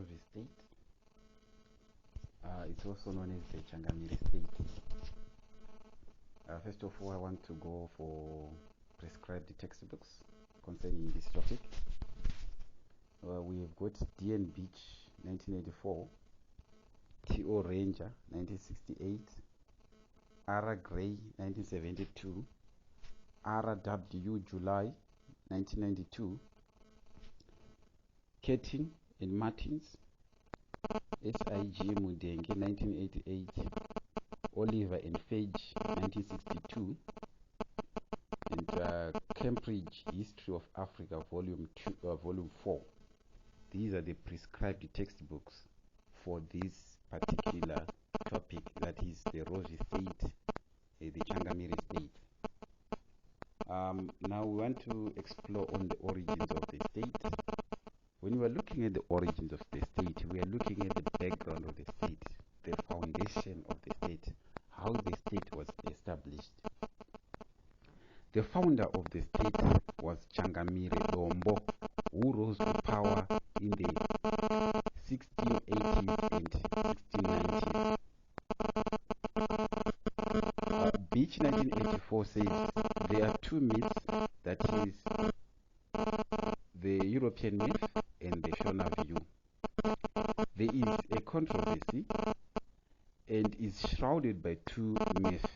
Rozvi State. It's also known as the Changamire State. First of all, I want to go for prescribed textbooks concerning this topic. We've got DN Beach 1984, TO Ranger 1968, Ara Gray 1972, RW July 1992, Ketting and Martins, SIG Mudenge 1988, Oliver and Fage 1962, and Cambridge History of Africa Volume 4. These are the prescribed textbooks for this particular topic, that is the Rozvi State, the Changamire State. Now we want to explore on the origins of the state. When we are looking at the origins of the state, we are looking at the background of the state, the foundation of the state, how the state was established. The founder of the state was Changamire Dombo, who rose to power in the 1680s and 1690s. Beach 1984 says there are two myths, that is the European myth and the Shona view. There is a controversy and is shrouded by two myths.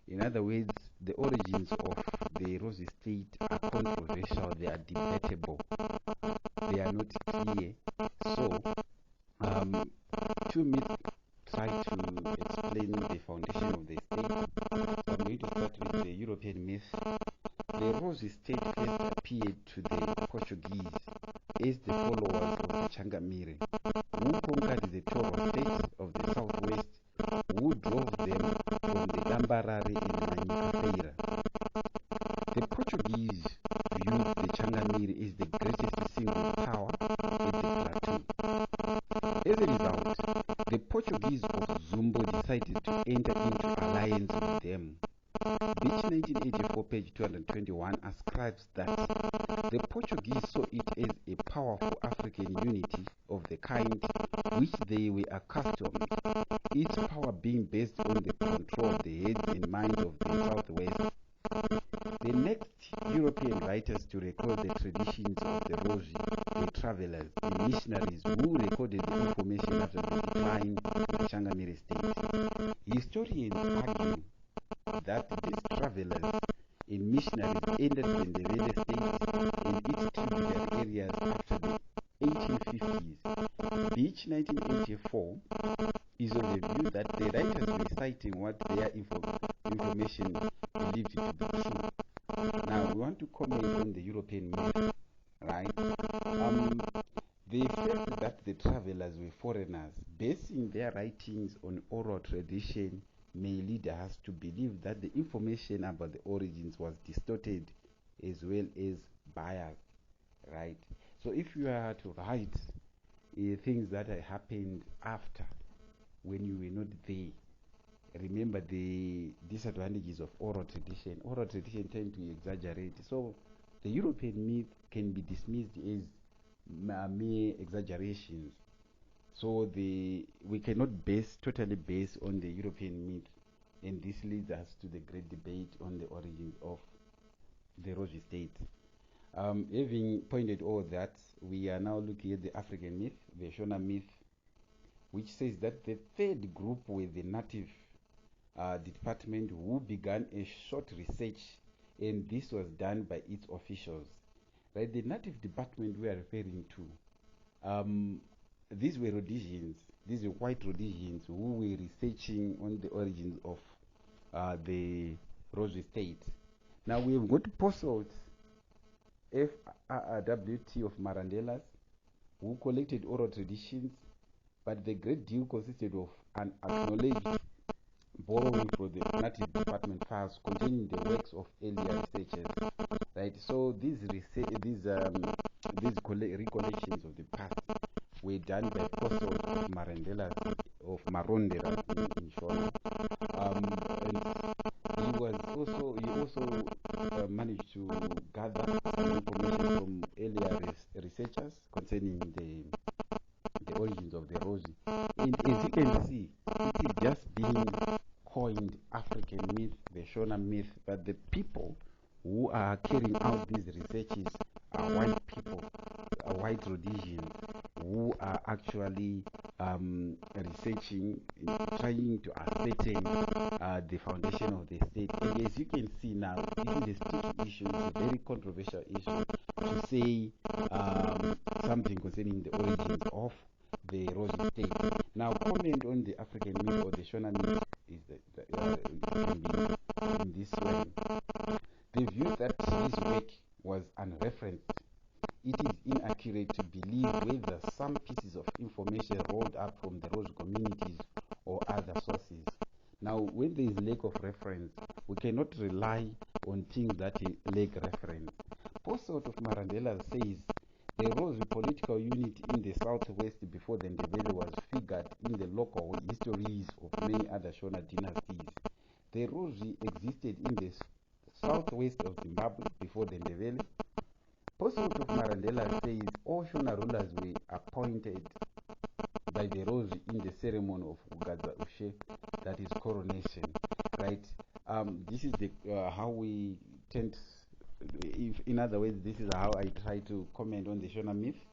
In other words, the origins of the Rozvi State are controversial, they are debatable, they are not clear. So, two myths try to explain the foundation of the state. So I'm going to start with the European myth. The Rozvi State first appeared to the Portuguese as the followers of the Changamire, who conquered the Toro State of the southwest, who drove them from the Dambarare and Manica. The Portuguese viewed the Changamire as the greatest single power at the plateau. As a result, the Portuguese of Zumbo decided to enter into alliance with them. Beach 1984, page 221, ascribes that the Portuguese saw it as a powerful African unity of the kind which they were accustomed, its power being based on the control of the heads and mind of the southwest. The next European writers to record the traditions of the Rozvi, the travelers, the missionaries who recorded the information after the decline of the Changamire State. Historians argue that these travelers and missionaries entered the Matebeleland State and its tributary areas after the 1850s. Beach 1984 is of the view that the writers were citing what their information believed to be true. Now, we want to comment on the European myth, right? They felt that the travelers were foreigners. Basing their writings on oral tradition may lead us to believe that the information about the origins was distorted as well as biased, right? So if you are to write things that happened after, when you were not there, remember the disadvantages of oral tradition. Oral tradition tend to exaggerate. So the European myth can be dismissed as mere exaggerations. So we cannot totally base on the European myth, and this leads us to the great debate on the origins of the Rozvi State. Having pointed all that, we are now looking at the African myth, the Shona myth, which says that the third group were the native department who began a short research, and this was done by its officials. Right, the native department we are referring to, these were Rhodesians, these were white Rhodesians who were researching on the origins of the Rozvi State. Now we have got Posselt FRWT of Marandellas, who collected oral traditions, but the great deal consisted of an acknowledged borrowing from the native department files containing the works of earlier researchers. Right, so these recollections of the past were done by Posselt of Marandellas of Marondera in Shona. And he also managed to gather some information from earlier researchers concerning the origins of the Rozvi. And as you can see, it is just being coined African myth, the Shona myth, but the people who are carrying out these researches are white people, white Rhodesians, who are actually researching, trying to ascertain the foundation of the state. And as you can see now, this is a sticky issue, it's a very controversial issue to say something concerning the origins of the Rozvi State. Now, comment on the African myth or the Shona myth is can be in this way. The view that this work was unreferenced. It is inaccurate to believe whether some pieces of information rolled up from the Rozvi communities or other sources. Now, when there is lack of reference, we cannot rely on things that lack reference. Post-out of Marandela says the Rozvi political unit in the southwest before the Ndebele was figured in the local histories of many other Shona dynasties. The Rozvi existed in the southwest of Zimbabwe before the Ndebele. Post-out of Marandela says all Shona rulers were appointed by the Rozvi in the ceremony of Ugadza Ushe, that is coronation, right? This is the how we tend, in other words, this is how I try to comment on the Shona myth,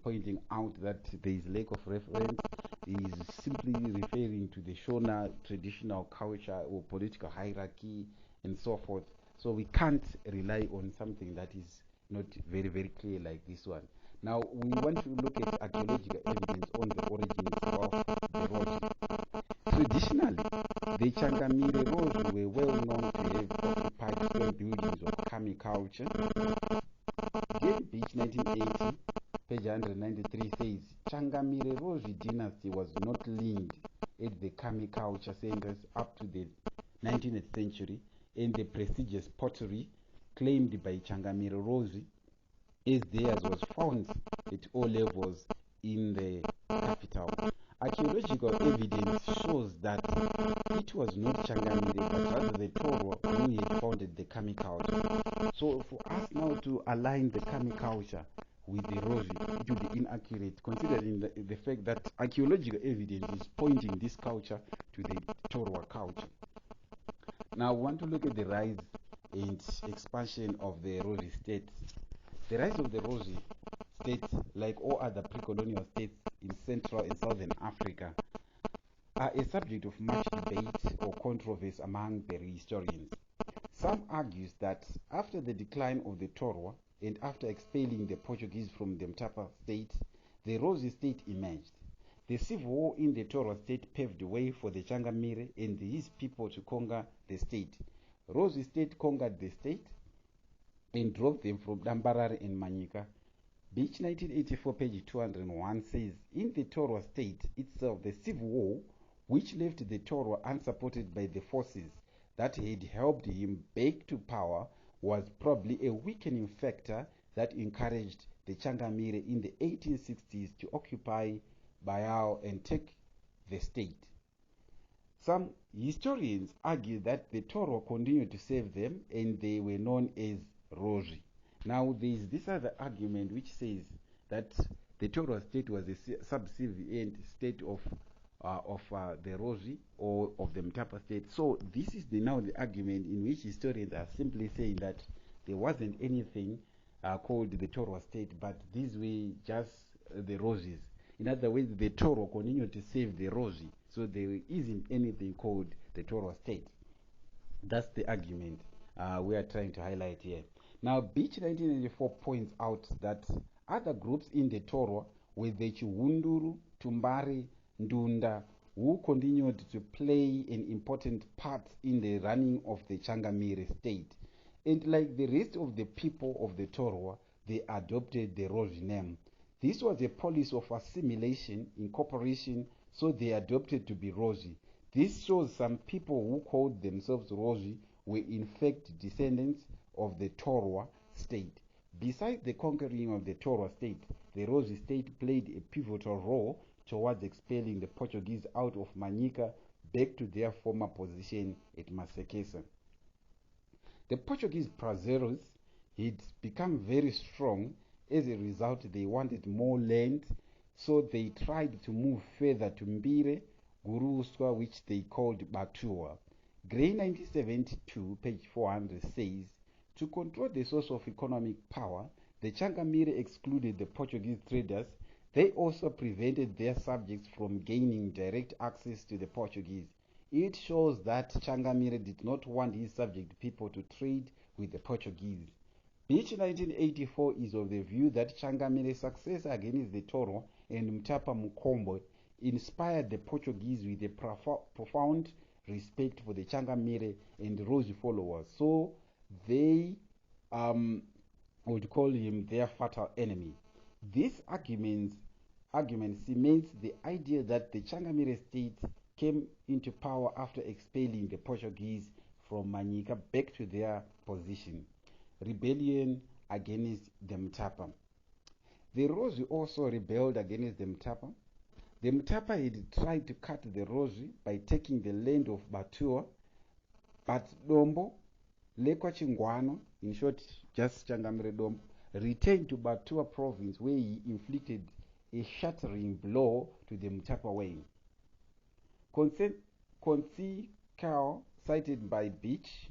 pointing out that there is lack of reference, is simply referring to the Shona traditional culture or political hierarchy and so forth. So we can't rely on something that is not very, very clear like this one. Now, we want to look at archaeological evidence on the origins of the Rozvi. Traditionally, the Changamire Rozvi were well known to have occupied stone buildings of Kami culture. Game Beach 1980, page 193 says, Changamire Rozvi dynasty was not linked at the Kami culture centers up to the 19th century, and the prestigious pottery claimed by Changamire Rozvi as theirs was found at all levels in the capital. Archaeological evidence shows that it was not Changamire but rather the Toro who had founded the Kami culture. So for us now to align the Kami culture with the Rozvi, it would be inaccurate considering the fact that archaeological evidence is pointing this culture to the Toro culture. Now we want to look at the rise and expansion of the Rozvi State. The rise of the Rozvi State, like all other pre-colonial states in Central and Southern Africa, are a subject of much debate or controversy among the historians. Some argue that after the decline of the Toro and after expelling the Portuguese from the Mtapa State, the Rozvi State emerged. The civil war in the Toro State paved the way for the Changamire and his people to conquer the state. Rozvi State conquered the state and drove them from Dambarare and Manyika. Beach 1984 page 201 says, in the Toro State itself, the civil war, which left the Toro unsupported by the forces that had helped him back to power, was probably a weakening factor that encouraged the Changamire in the 1860s to occupy Bayao and take the state. Some historians argue that the Toro continued to serve them and they were known as Rozvi. Now there is this other argument which says that the Toro State was a subservient state of the Rozvi or of the Mtapa State. So this is now the argument in which historians are simply saying that there wasn't anything called the Toro State, but these were just the Rozvis. In other words, the Toro continued to serve the Rozvi, so there isn't anything called the Toro State. That's the argument we are trying to highlight here. Now, Beach 1994 points out that other groups in the Toro were the Chiwunduru, Tumbari, Ndunda, who continued to play an important part in the running of the Changamire State. And like the rest of the people of the Toro, they adopted the Rozvi name. This was a policy of assimilation, incorporation, so they adopted to be Rozvi. This shows some people who called themselves Rozvi were in fact descendants of the Toro State. Besides the conquering of the Toro State, the Rozvi State played a pivotal role towards expelling the Portuguese out of Manyika back to their former position at Masekesa. The Portuguese Prazeros had become very strong. As a result, they wanted more land So they tried to move further to Mbire, Guruswa, which they called Batua. Gray 1972, page 400, says, to control the source of economic power, the Changamire excluded the Portuguese traders. They also prevented their subjects from gaining direct access to the Portuguese. It shows that Changamire did not want his subject people to trade with the Portuguese. Beach 1984 is of the view that Changamire's success against the Toro and Mtapa Mukombo inspired the Portuguese with a profound respect for the Changamire and Rozvi followers. So they would call him their fatal enemy. This argument cements the idea that the Changamire State came into power after expelling the Portuguese from Manica back to their position. Rebellion against the Mtapa. The Rozvi also rebelled against the Mtapa. The Mtapa had tried to cut the Rozvi by taking the land of Batua, but Dombo, Lekwa Chingwano, in short, just Changamire Dombo, returned to Batua province where he inflicted a shattering blow to the Mtapa wing. Konsi Kao, cited by Beach,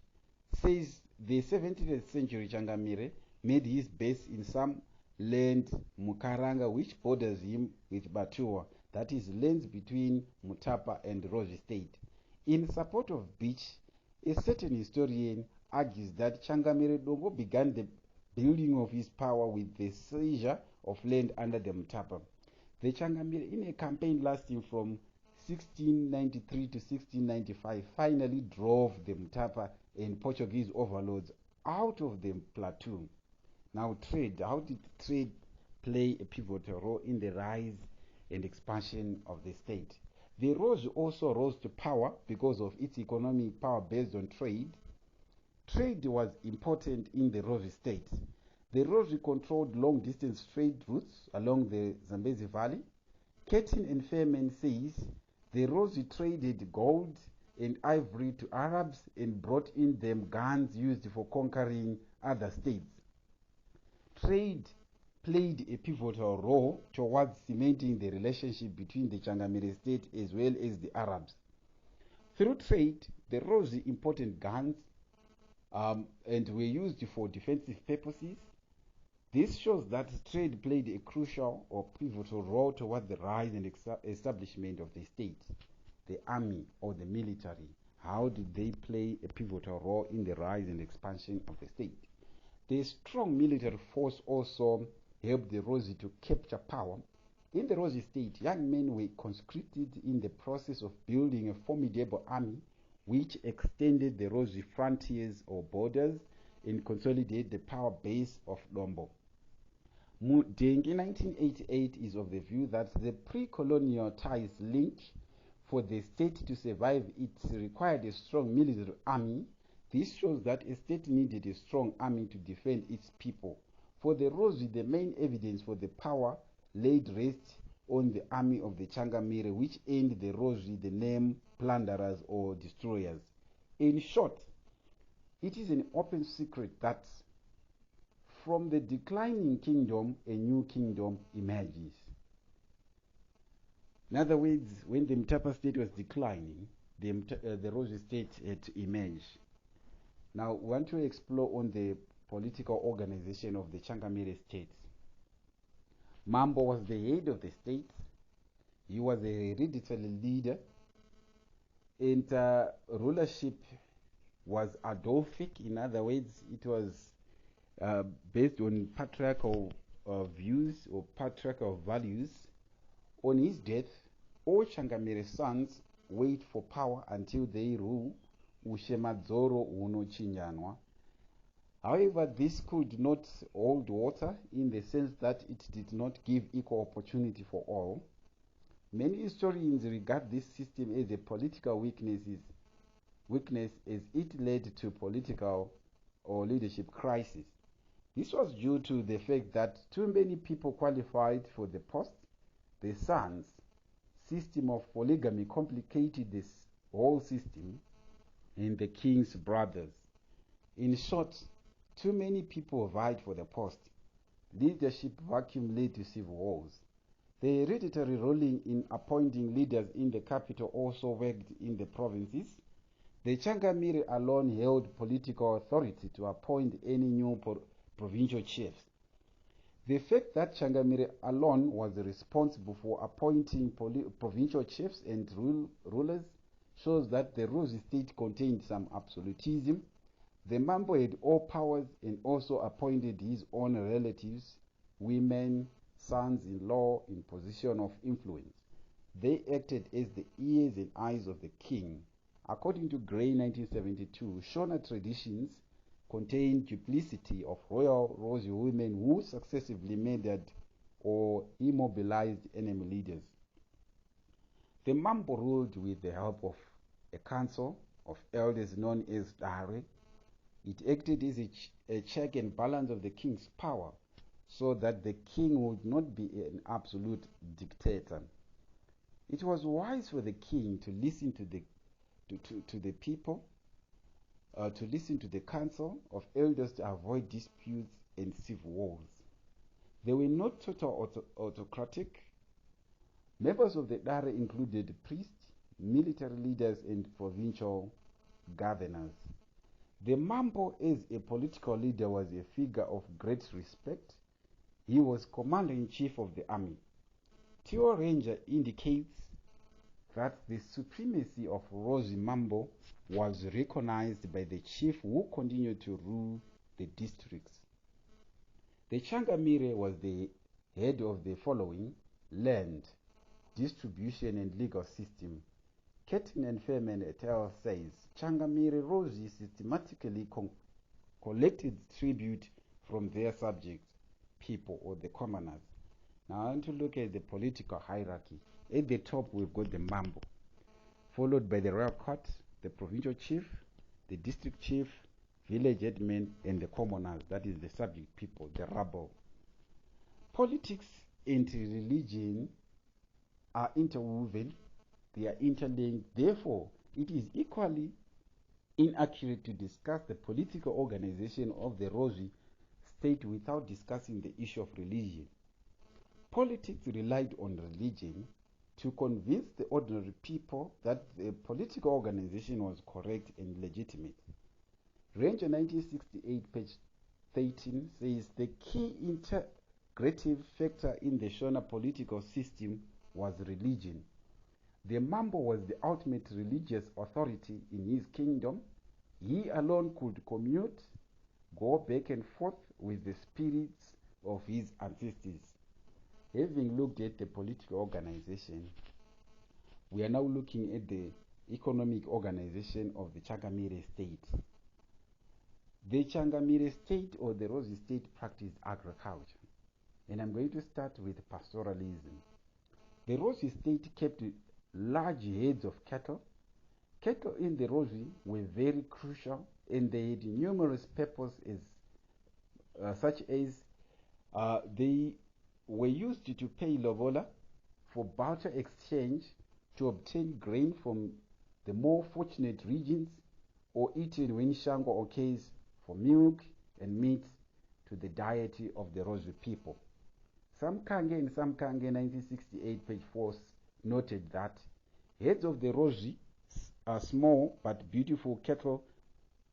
says the 17th century Changamire made his base in some land Mukaranga which borders him with Batua, that is lands between Mutapa and Rozvi State. In support of Beach, a certain historian argues that Changamire Dombo began the building of his power with the seizure of land under the Mutapa. The Changamire, in a campaign lasting from 1693 to 1695, finally drove the Mutapa and Portuguese overlords out of the plateau. Now trade. How did trade play a pivotal role in the rise and expansion of the state? The Rozvi also rose to power because of its economic power based on trade. Trade was important in the Rozvi State. The Rozvi controlled long-distance trade routes along the Zambezi Valley. Ketin and Fairman says the Rozvi traded gold and ivory to Arabs and brought in them guns used for conquering other states. Trade played a pivotal role towards cementing the relationship between the Changamire State as well as the Arabs. Through trade, the Rozvi imported guns and were used for defensive purposes. This shows that trade played a crucial or pivotal role toward the rise and establishment of the state. The army or the military, how did they play a pivotal role in the rise and expansion of the state? The strong military force also helped the Rozvi to capture power. In the Rozvi State, young men were conscripted in the process of building a formidable army which extended the Rozvi frontiers or borders and consolidated the power base of Dombo. Mudeng in 1988 is of the view that the pre-colonial ties link for the state to survive it required a strong military army. This shows that a state needed a strong army to defend its people. For the Rozvi, the main evidence for the power laid rest on the army of the Changamire, which earned the Rozvi the name plunderers or destroyers. In short, it is an open secret that from the declining kingdom, a new kingdom emerges. In other words, when the Mtapa state was declining, the Rozvi state had to emerge. Now, we want to explore on the political organization of the Changamire state. Mambo was the head of the state. He was a hereditary leader. And rulership was Adolphic. In other words, it was based on patriarchal views or patriarchal values. On his death, all Changamire sons wait for power until they rule Ushemadzoro Uno Chinyanwa. However, this could not hold water in the sense that it did not give equal opportunity for all. Many historians regard this system as a political weakness as it led to political or leadership crisis. This was due to the fact that too many people qualified for the post. The sons' system of polygamy complicated this whole system, and the king's brothers. In short, too many people vied for the post. Leadership vacuum led to civil wars. The hereditary ruling in appointing leaders in the capital also worked in the provinces. The Changamire alone held political authority to appoint any new provincial chiefs. The fact that Changamire alone was responsible for appointing provincial chiefs and rulers shows that the Rozvi State contained some absolutism. The Mambo had all powers and also appointed his own relatives, women, sons-in-law in position of influence. They acted as the ears and eyes of the king. According to Gray 1972, Shona traditions contain duplicity of royal Rozvi women who successively murdered or immobilized enemy leaders. The Mambo ruled with the help of a council of elders known as Dare. It acted as a check and balance of the king's power, so that the king would not be an absolute dictator. It was wise for the king to listen to the people, to listen to the council of elders to avoid disputes and civil wars. They were not total autocratic. Members of the Dare included priests, military leaders, and provincial governors. The Mambo, as a political leader, was a figure of great respect. He was commander-in-chief of the army. Teo Ranger indicates that the supremacy of Rozvi Mambo was recognized by the chief who continued to rule the districts. The Changamire was the head of the following: land, distribution, and legal system. Ketin and Fairman et al. Says Changamire Rozvi systematically collected tribute from their subjects, people, or the commoners. Now I want to look at the political hierarchy. At the top we've got the Mambo, followed by the royal court, the provincial chief, the district chief, village headmen, and the commoners, that is the subject people, the rabble. Politics and religion are interwoven, they are interlinked. Therefore, it is equally inaccurate to discuss the political organization of the Rozvi State without discussing the issue of religion. Politics relied on religion to convince the ordinary people that the political organization was correct and legitimate. Ranger 1968, page 13 says the key integrative factor in the Shona political system was religion. The Mambo was the ultimate religious authority in his kingdom. He alone could commute, go back and forth with the spirits of his ancestors. Having looked at the political organization, we are now looking at the economic organization of the Changamire State. The Changamire State, or the Rozvi State, practiced agriculture. And I'm going to start with pastoralism. The Rozvi State kept large herds of cattle. Cattle in the Rozvi were very crucial, and they had numerous purposes, such as they were used to pay lobola, for barter exchange, to obtain grain from the more fortunate regions, or eaten when Shango occurs for milk and meat to the deity of the Rozvi people. Samkange in Samkange 1968, page 4, noted that heads of the Rozvi are small but beautiful cattle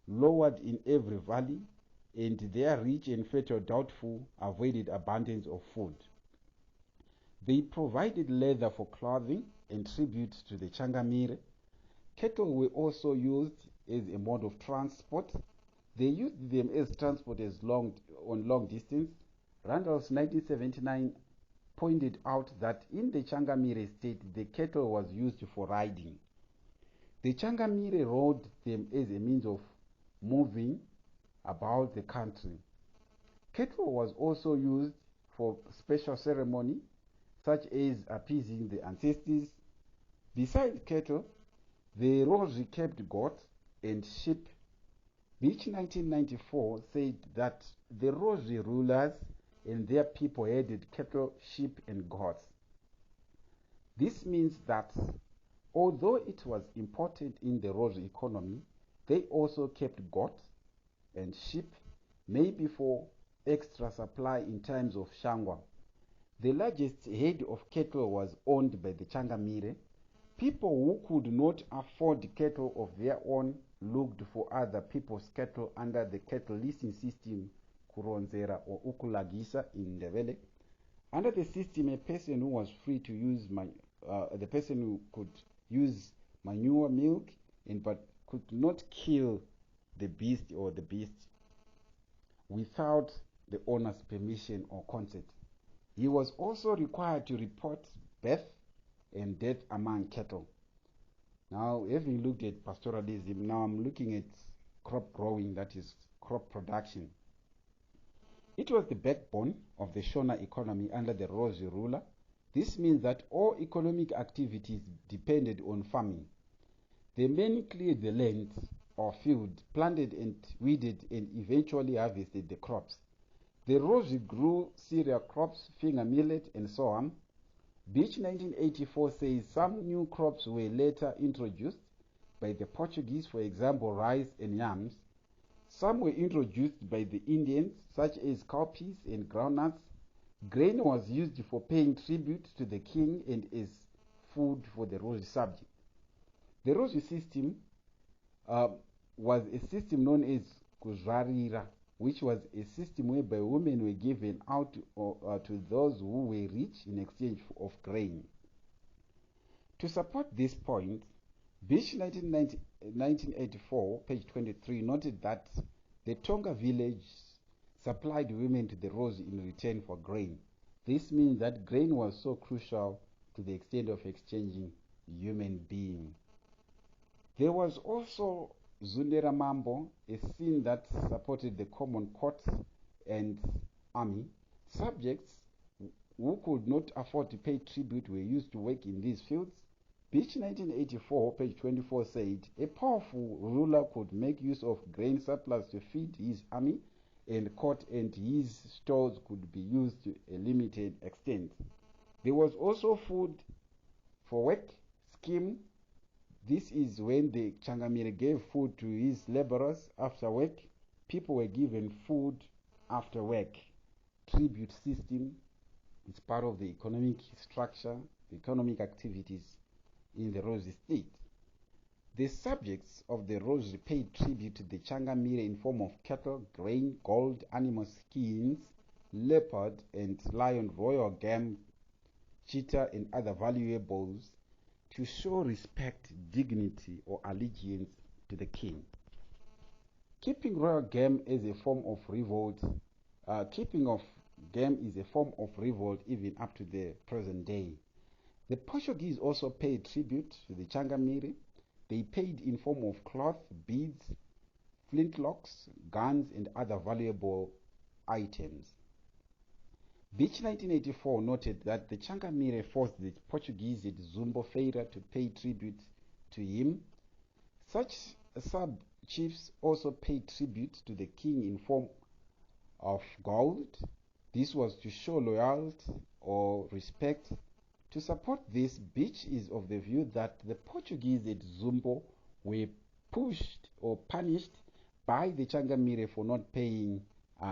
lowered in every valley, and their rich and fertile doubtful avoided abundance of food. They provided leather for clothing and tribute to the Changamire. Cattle were also used as a mode of transport. They used them as transport on long distance. Randall's 1979 pointed out that in the Changamire State, the cattle was used for riding. The Changamire rode them as a means of moving about the country. Cattle was also used for special ceremony, such as appeasing the ancestors. Besides cattle, the Rozvi kept goats and sheep. Beach 1994 said that the Rozvi rulers and their people herded cattle, sheep, and goats. This means that although it was important in the Rozvi economy, they also kept goats and sheep, maybe for extra supply in times of Shangwa. The largest herd of cattle was owned by the Changamire. People who could not afford cattle of their own looked for other people's cattle under the cattle leasing system, Kuronzera or Ukulagisa in Ndebele. Under the system, a person who was free to use the person who could use manure, milk, but could not kill the beast or the beast without the owner's permission or consent. He was also required to report birth and death among cattle. Now, having looked at pastoralism, now I'm looking at crop growing, that is crop production. It was the backbone of the Shona economy under the Rozvi ruler. This means that all economic activities depended on farming. The men cleared the land or field, planted and weeded, and eventually harvested the crops. The Rozvi grew cereal crops, finger millet, and so on. Beach 1984 says some new crops were later introduced by the Portuguese, for example, rice and yams. Some were introduced by the Indians, such as cowpeas and groundnuts. Grain was used for paying tribute to the king and as food for the Rozvi subject. The Rozvi system was a system known as Kuzvarira, which was a system whereby women were given out to those who were rich in exchange of grain. To support this point, Beach 1984, page 23, noted that the Tonga village supplied women to the Rozvi in return for grain. This means that grain was so crucial to the extent of exchanging human beings. There was also Zundera Mambo, a scene that supported the common court and army. Subjects who could not afford to pay tribute were used to work in these fields. Beach 1984, page 24 said, a powerful ruler could make use of grain surplus to feed his army and court, and his stores could be used to a limited extent. There was also food for work scheme. This is when the Changamire gave food to his laborers after work. People were given food after work. Tribute system is part of the economic structure, the economic activities in the Rozvi State. The subjects of the Rozvi paid tribute to the Changamire in form of cattle, grain, gold, animal skins, leopard and lion, royal game, cheetah and other valuables to show respect, dignity or allegiance to the king. Keeping royal game as a form of revolt, keeping of game is a form of revolt even up to the present day. The Portuguese also paid tribute to the Changamire. They paid in form of cloth, beads, flintlocks, guns and other valuable items. Beach 1984 noted that the Changamire forced the Portuguese at Zumbo Feira to pay tribute to him. Such sub-chiefs also paid tribute to the king in form of gold. This was to show loyalty or respect. To support this, Beach is of the view that the Portuguese at Zumbo were pushed or punished by the Changamire for not paying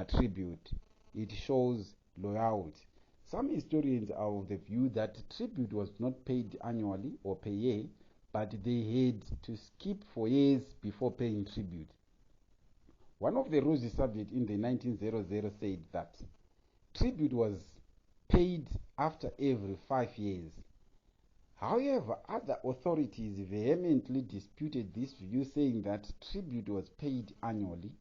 tribute. It shows loyalty. Some historians are of the view that tribute was not paid annually or per year, but they had to skip for years before paying tribute. One of the Rozvi subjects in the 1900 said that tribute was paid after every 5 years. However, other authorities vehemently disputed this view, saying that tribute was paid annually.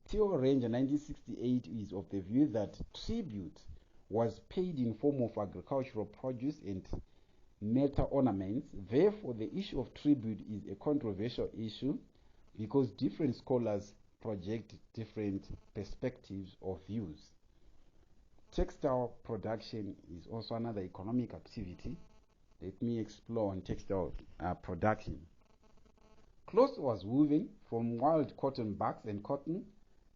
Theo Ranger 1968 is of the view that tribute was paid in form of agricultural produce and metal ornaments. Therefore, the issue of tribute is a controversial issue because different scholars project different perspectives or views. Textile production is also another economic activity. Let me explore on textile production. Cloth was woven from wild cotton buds and cotton.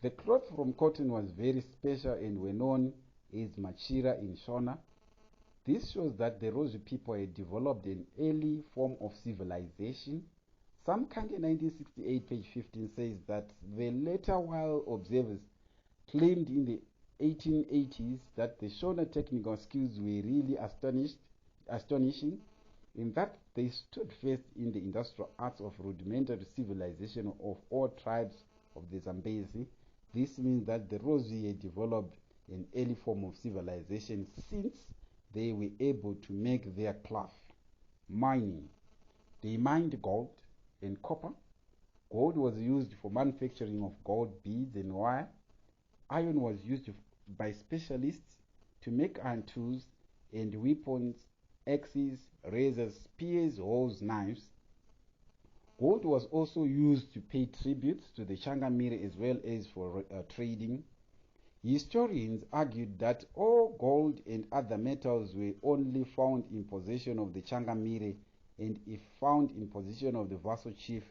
The cloth from cotton was very special and were known as machira in Shona. This shows that the Rozvi people had developed an early form of civilization. Some Kange 1968 page 15 says that the later while observers claimed in the 1880s that the Shona technical skills were really astonishing in that they stood first in the industrial arts of rudimentary civilization of all tribes of the Zambezi. This means that the Rozvi had developed an early form of civilization since they were able to make their cloth. Mining. They mined gold and copper. Gold was used for manufacturing of gold beads and wire. Iron was used by specialists to make iron tools and weapons, axes, razors, spears, hoes, knives. Gold was also used to pay tributes to the Changamire as well as for trading. Historians argued that all gold and other metals were only found in possession of the Changamire, and if found in possession of the vassal chief,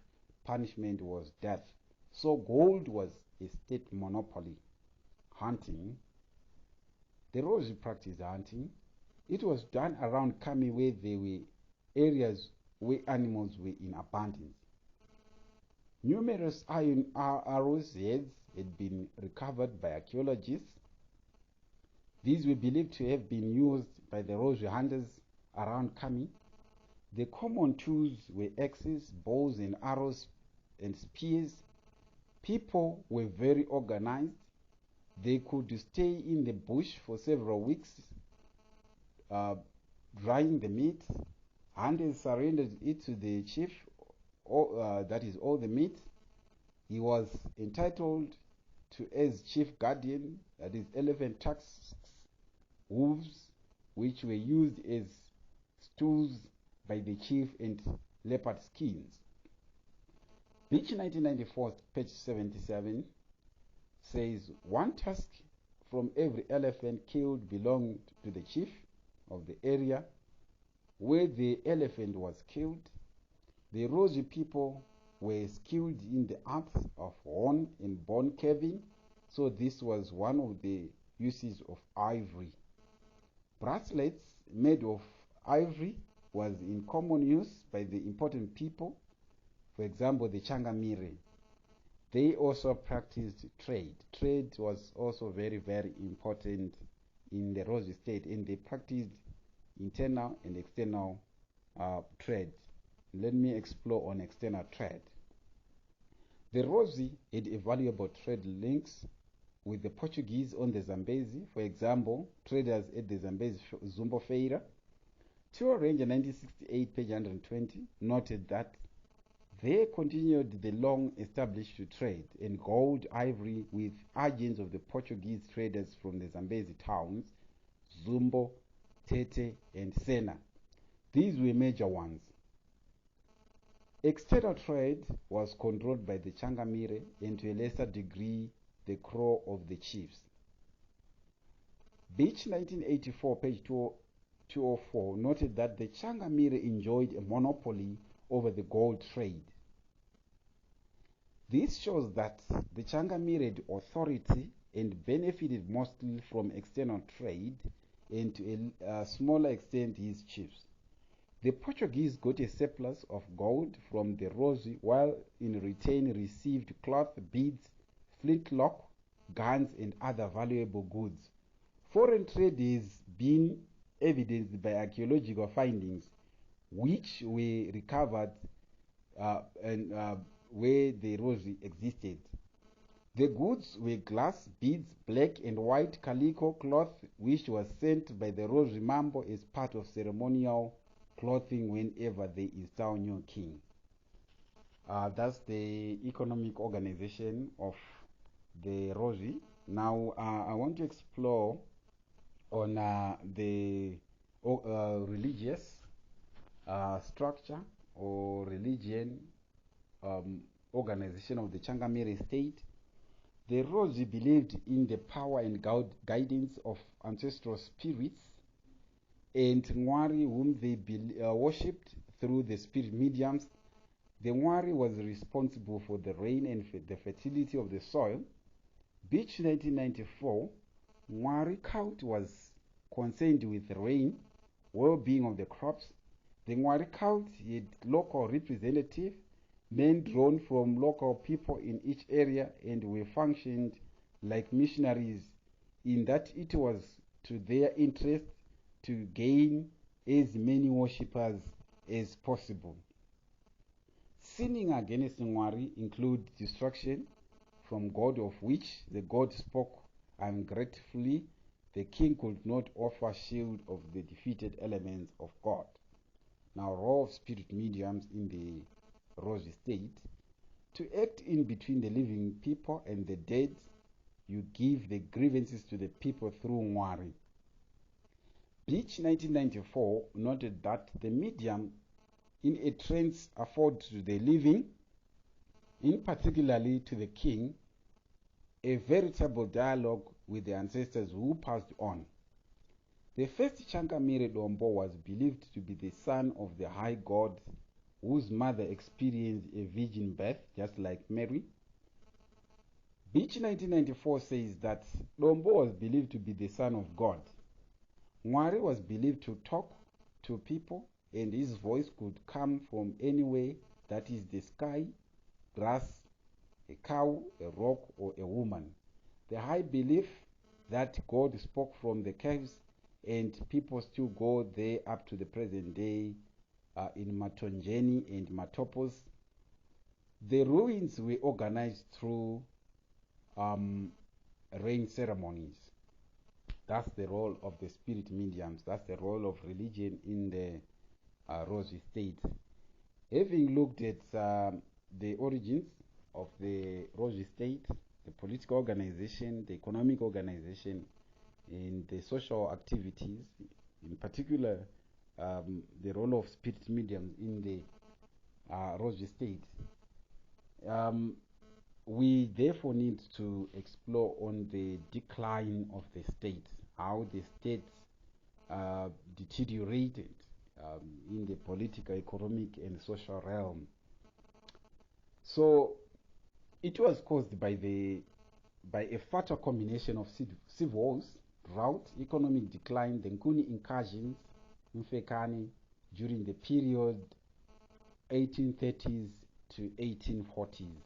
punishment was death. So gold was a state monopoly. Hunting. The Rozvi practiced hunting. It was done around Kami where there were areas where animals were in abundance. Numerous iron arrows heads had been recovered by archaeologists. These were believed to have been used by the Rozvi hunters around Kami. The common tools were axes, bows and arrows and spears. People were very organized. They could stay in the bush for several weeks, drying the meat. Hunters surrendered it to the chief, that is all the meat. He was entitled to as chief guardian, that is elephant tusks, hooves, which were used as stools by the chief, and leopard skins. Beach 1994, page 77, says one tusk from every elephant killed belonged to the chief of the area where the elephant was killed. The Rozvi people were skilled in the arts of horn and bone carving, so this was one of the uses of ivory. Bracelets made of ivory was in common use by the important people, for example the Changamire. They also practiced trade. Trade was also very, very important in the Rozvi State, and they practiced internal and external trade. Let me explore on external trade. The Rozvi had a valuable trade links with the Portuguese on the Zambezi. For example, traders at the Zambezi Zumbo Feira. Tour Ranger 1968, page 120, noted that they continued the long established trade in gold, ivory with agents of the Portuguese traders from the Zambezi towns, Zumbo, Tete, and Sena. These were major ones. External trade was controlled by the Changamire and to a lesser degree the Crow of the chiefs. Beach 1984, page 204, noted that the Changamire enjoyed a monopoly over the gold trade. This shows that the Changamire had authority and benefited mostly from external trade, and to a smaller extent his chiefs. The Portuguese got a surplus of gold from the Rozvi, while in return received cloth, beads, flintlock, guns and other valuable goods. Foreign trade has been evidenced by archaeological findings which were recovered where the Rozvi existed. The goods were glass, beads, black and white calico cloth, which was sent by the Rozvi Mambo as part of ceremonial clothing whenever they install new king. That's the economic organization of the Rozvi. Now I want to explore on the religious structure or religion organization of the Changamire State. The Rozvi believed in the power and guidance of ancestral spirits and Ngwari, whom they worshipped through the spirit mediums. The Ngwari was responsible for the rain and the fertility of the soil. Beach 1994, Ngwari cult was concerned with rain, well-being of the crops. The Ngwari cult had local representatives, men drawn from local people in each area, and were functioned like missionaries in that it was to their interest to gain as many worshippers as possible. Sinning against Ngwari include destruction from God, of which the god spoke ungratefully. The king could not offer shield of the defeated elements of God. Now, role of spirit mediums in the Rozvi State: to act in between the living people and the dead. You give the grievances to the people through Ngwari. Beach 1994 noted that the medium in a trance afford to the living, in particularly to the king, a veritable dialogue with the ancestors who passed on. The first Changamire Dombo was believed to be the son of the high god, whose mother experienced a virgin birth, just like Mary. Beach 1994 says that Dombo was believed to be the son of God. Ngwari was believed to talk to people, and his voice could come from anywhere, that is the sky, grass, a cow, a rock, or a woman. The high belief that God spoke from the caves, and people still go there up to the present day in Matonjeni and Matopos. The ruins were organized through rain ceremonies. That's the role of the spirit mediums. That's the role of religion in the Rozvi State. Having looked at the origins of the Rozvi State, the political organization, the economic organization, and the social activities, in particular the role of spirit mediums in the Rozvi State, we therefore need to explore on the decline of the state, how the state deteriorated in the political, economic, and social realm. So it was caused by a fatal combination of civil wars, drought, economic decline, the Nguni incursions, Mfekane, during the period 1830s to 1840s.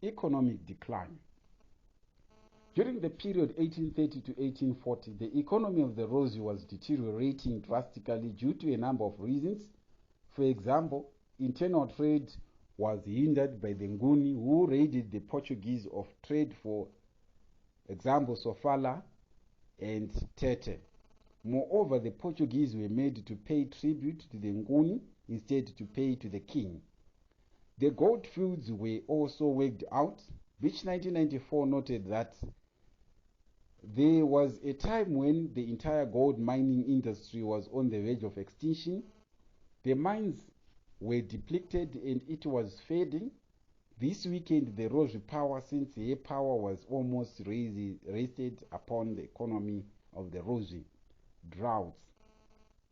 Economic decline. During the period 1830 to 1840, the economy of the Rozvi was deteriorating drastically due to a number of reasons. For example, internal trade was hindered by the Nguni, who raided the Portuguese of trade, for example, Sofala and Tete. Moreover, the Portuguese were made to pay tribute to the Nguni instead to pay to the king. The gold fields were also worked out, which 1994 noted that there was a time when the entire gold mining industry was on the verge of extinction. The mines were depleted and it was fading. This weekend, the Rozvi power, since air power was almost rested upon the economy of the Rozvi. Droughts,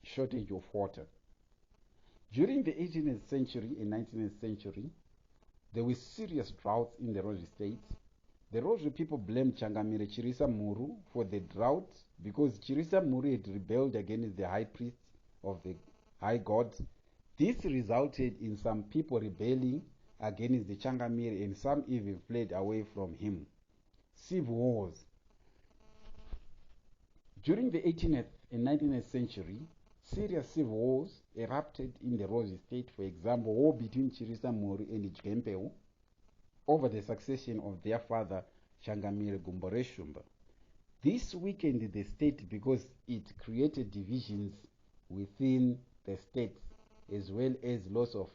shortage of water. During the 18th century and 19th century, there were serious droughts in the Rozvi State. The Rozvi people blamed Changamire Chirisa Muru for the drought because Chirisa Muru had rebelled against the high priest of the high god. This resulted in some people rebelling against the Changamire, and some even fled away from him. Civil wars. During the 18th and 19th century, serious civil wars erupted in the Rozvi State. For example, war between Chirisa Muru and Jgempeu over the succession of their father Changamire Gumboreshumba. This weakened the state because it created divisions within the state, as well as loss of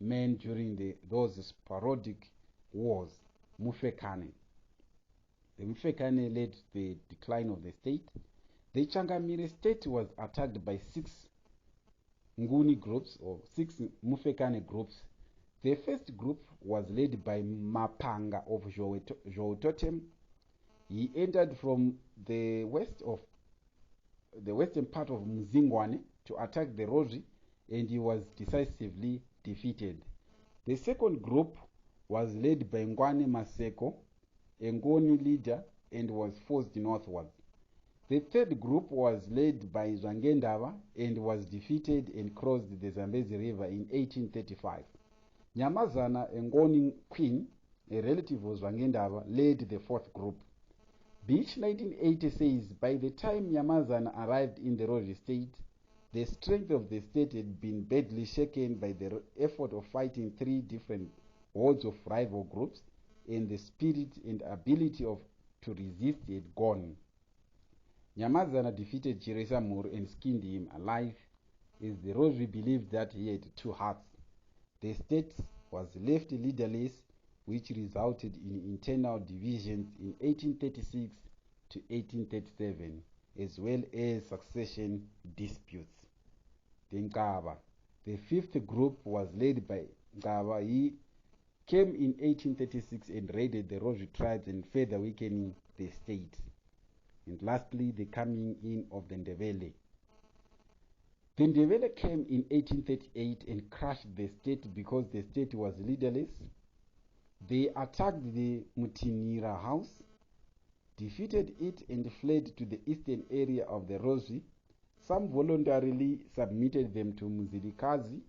men during those sporadic wars. Mufekane. The Mufekane led to the decline of the state. The Changamire State was attacked by 6 Nguni groups, or 6 Mufekane groups. The first group was led by Mapanga of Joe Totem. He entered from the western part of Mzingwane to attack the Rozvi, and he was decisively defeated. The second group was led by Ngwane Maseko, a Ngoni leader, and was forced northwards. The third group was led by Zwangendaba and was defeated and crossed the Zambezi River in 1835. Nyamazana, a Ngoni queen, a relative of Zwangendaba, led the fourth group. Beach 1980 says, by the time Nyamazana arrived in the Rozvi State, the strength of the state had been badly shaken by the effort of fighting three different hordes of rival groups, and the spirit and ability to resist had gone. Nyamazana defeated Chirisa Muru and skinned him alive, as the Rozvi believed that he had two hearts. The state was left leaderless, which resulted in internal divisions in 1836 to 1837, as well as succession disputes. The Nkaba, the fifth group, was led by Nkaba. He came in 1836 and raided the Rozvi tribes and further weakening the state. And lastly, the coming in of the Ndebele. The Ndebele came in 1838 and crushed the state because the state was leaderless. They attacked the Mutinira house, defeated it, and fled to the eastern area of the Rozvi. Some voluntarily submitted them to Muzilikazi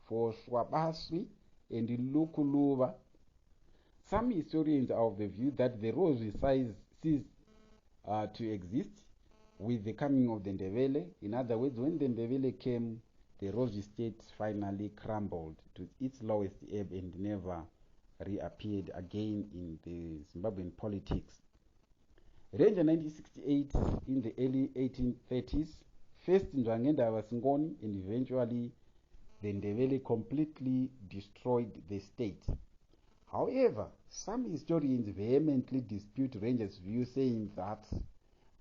for Swabaswi and Lukuluva. Some historians are of the view that the Rozvi ceased to exist with the coming of the Ndebele. In other words, when the Ndebele came, the Rozvi state finally crumbled to its lowest ebb and never reappeared again in the Zimbabwean politics. Ranger 1968 in the early 1830s, first Ndwangendaba Singoni, and eventually the Ndebele completely destroyed the state. However, some historians vehemently dispute Ranger's view, saying that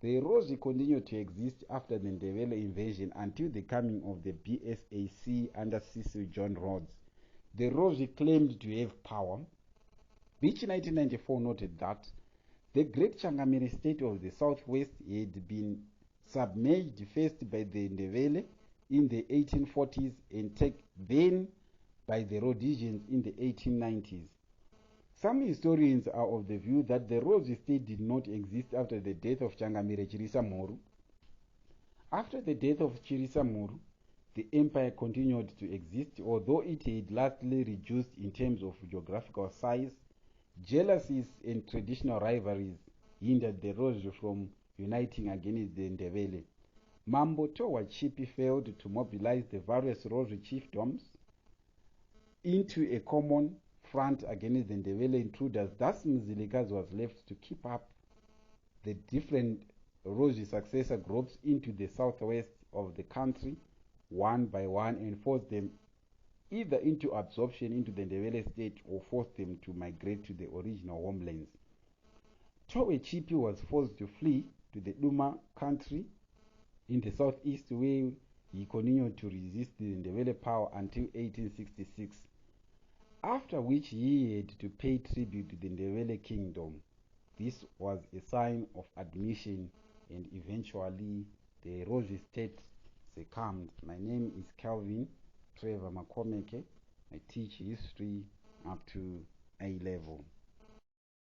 the Rozvi continued to exist after the Ndebele invasion until the coming of the BSAC under Cecil John Rhodes. The Rozvi claimed to have power. Beach 1994 noted that the great Changamire State of the southwest had been submerged first by the Ndebele in the 1840s and then by the Rhodesians in the 1890s. Some historians are of the view that the Rozvi state did not exist after the death of Changamire Chirisa Muru. After the death of Chirisa Muru, the empire continued to exist, although it had largely reduced in terms of geographical size. Jealousies and traditional rivalries hindered the Rozvi from uniting against the Ndebele. Mambo Towa Chipi failed to mobilize the various Rozvi chiefdoms into a common front against the Ndebele intruders. Thus, Mzilikazi was left to keep up the different Rozvi successor groups into the southwest of the country one by one and force them either into absorption into the Ndebele state or force them to migrate to the original homelands. Towe Chipi was forced to flee to the Duma country in the southeast, where he continued to resist the Ndebele power until 1866, after which he had to pay tribute to the Ndebele kingdom. This was a sign of admission, and eventually the Rozvi state succumbed. My name is Calvin Trevor Makomeke. I teach history up to A level.